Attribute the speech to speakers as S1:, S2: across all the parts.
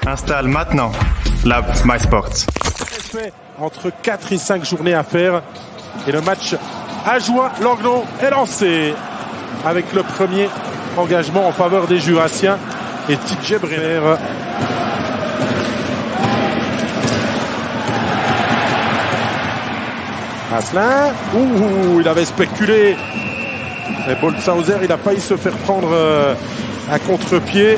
S1: Installe maintenant Lab MySports.
S2: Entre 4 et 5 journées à faire. Et le match à Juin, Langnau est lancé avec le premier engagement en faveur des Jurassiens et TJ Brenner. Asselin, il avait spéculé. Et Boltzhauser, il a failli se faire prendre à contre-pied.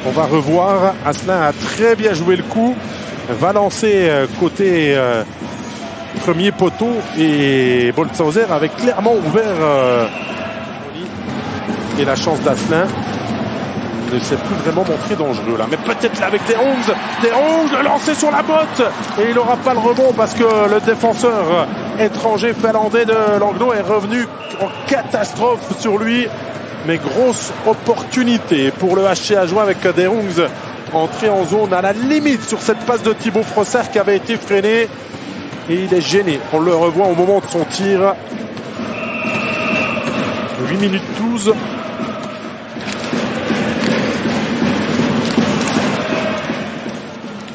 S2: On va revoir. Asselin a très bien joué le coup. Va lancer côté premier poteau. Et Boltzhauser avait clairement ouvert. Et la chance d'Asselin ne s'est plus vraiment montré dangereux là. Mais peut-être là avec des Hongs le lancer sur la botte. Et il n'aura pas le rebond parce que le défenseur étranger finlandais de Langnau est revenu en catastrophe sur lui. Mais grosse opportunité pour le HC Ajoie avec des Hongs entré en zone à la limite sur cette passe de Thibaut Frossard qui avait été freinée. Et il est gêné. On le revoit au moment de son tir. 8 minutes 12.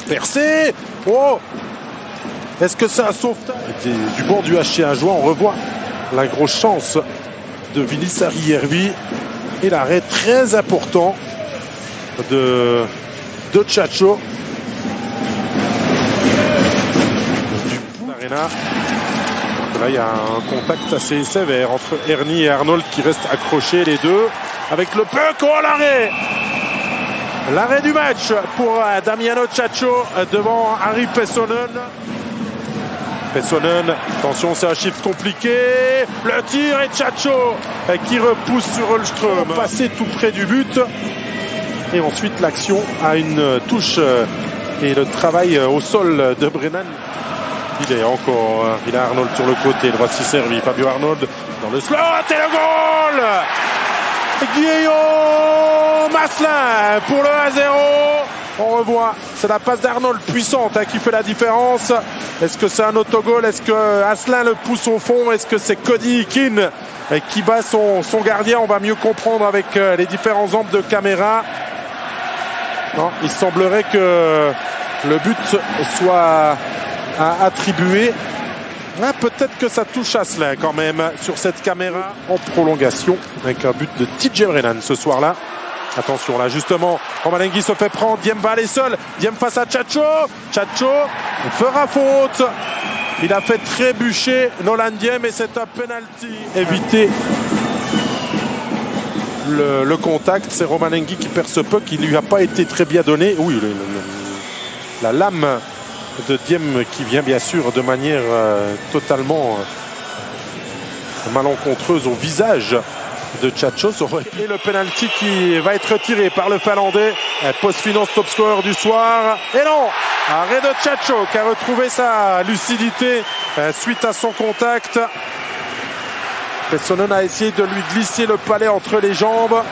S2: Percé. Oh, est-ce que c'est un sauvetage du bord du HC Ajoie? On revoit la grosse chance de Vilissari Järvi et l'arrêt très important de Tchatcho. Là, il y a un contact assez sévère entre Ernie et Arnold qui restent accrochés les deux. Avec le puck, oh l'arrêt! L'arrêt du match pour Damiano Tchatcho devant Harry Pessonen. Pessonen, attention, c'est un shift compliqué. Le tir et Tchatcho qui repousse sur Holmström. Passé tout près du but. Et ensuite, l'action a une touche et le travail au sol de Brennan. Il est encore, il a Arnold sur le côté, le voici servi. Fabio Arnold dans le slot et le goal! Guillaume Asselin pour le 1-0. On revoit, c'est la passe d'Arnold puissante qui fait la différence. Est-ce que c'est un autogol? Est-ce que Asselin le pousse au fond? Est-ce que c'est Cody Hikin qui bat son gardien? On va mieux comprendre avec les différents angles de caméra. Non, il semblerait que le but soit attribué. Peut-être que ça touche Asselin quand même sur cette caméra en prolongation avec un but de TJ Brennan ce soir-là. Attention là justement, Romanengi se fait prendre, Diem va aller seul, Diem face à Tchatcho. Tchatcho fera faute. Il a fait trébucher Nolan Diem et c'est un penalty. Éviter le contact, c'est Romanengi qui perd ce puck, il lui a pas été très bien donné. Oui, la lame de Diem qui vient bien sûr de manière totalement malencontreuse au visage de Tchatcho. Et le penalty qui va être tiré par le Finlandais, post-finance top scorer du soir. Et non, arrêt de Tchatcho qui a retrouvé sa lucidité suite à son contact. Pessonen a essayé de lui glisser le palais entre les jambes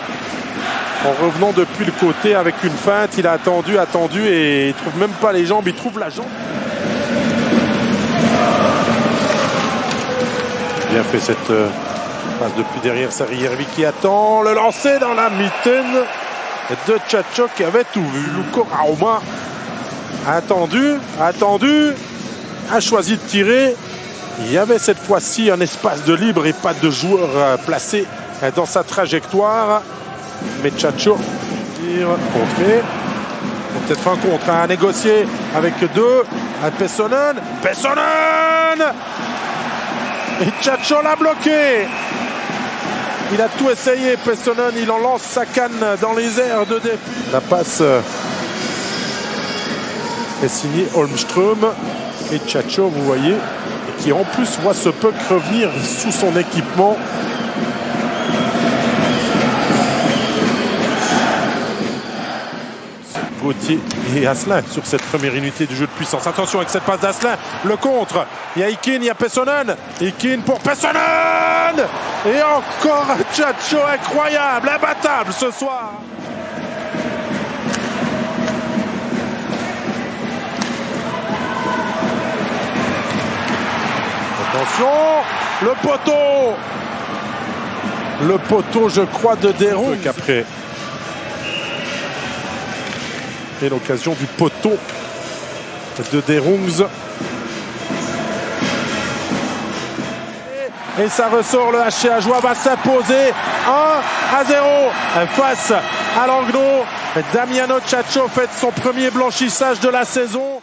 S2: en revenant depuis le côté avec une feinte. Il a attendu et il trouve même pas les jambes, il trouve la jambe. Bien fait cette passe depuis derrière Sari Järvi qui attend le lancer dans la mitaine de Tchatcho qui avait tout vu. Luko Rauma a attendu, a choisi de tirer. Il y avait cette fois-ci un espace de libre et pas de joueur placé dans sa trajectoire. Mais Tchatcho tire, contré. Peut-être un contre à négocier avec deux. À Pessonen. Et Tchatcho l'a bloqué. Il a tout essayé, Pessonen. Il en lance sa canne dans les airs de dépit. La passe est signée Holmström. Et Tchatcho, vous voyez, qui en plus voit ce puck revenir sous son équipement. Gauthier et Asselin sur cette première unité du jeu de puissance. Attention avec cette passe d'Asselin, le contre. Il y a Hikin, il y a Pessonen. Hikin pour Pessonen. Et encore un Tchatcho incroyable, imbattable ce soir. Attention, le poteau, je crois, de Desrongs. Après. Et l'occasion du poteau de Derungs. Et ça ressort, le HC Ajoie va s'imposer 1-0 face à l'Anglo. Damiano Ciaccio fait son premier blanchissage de la saison.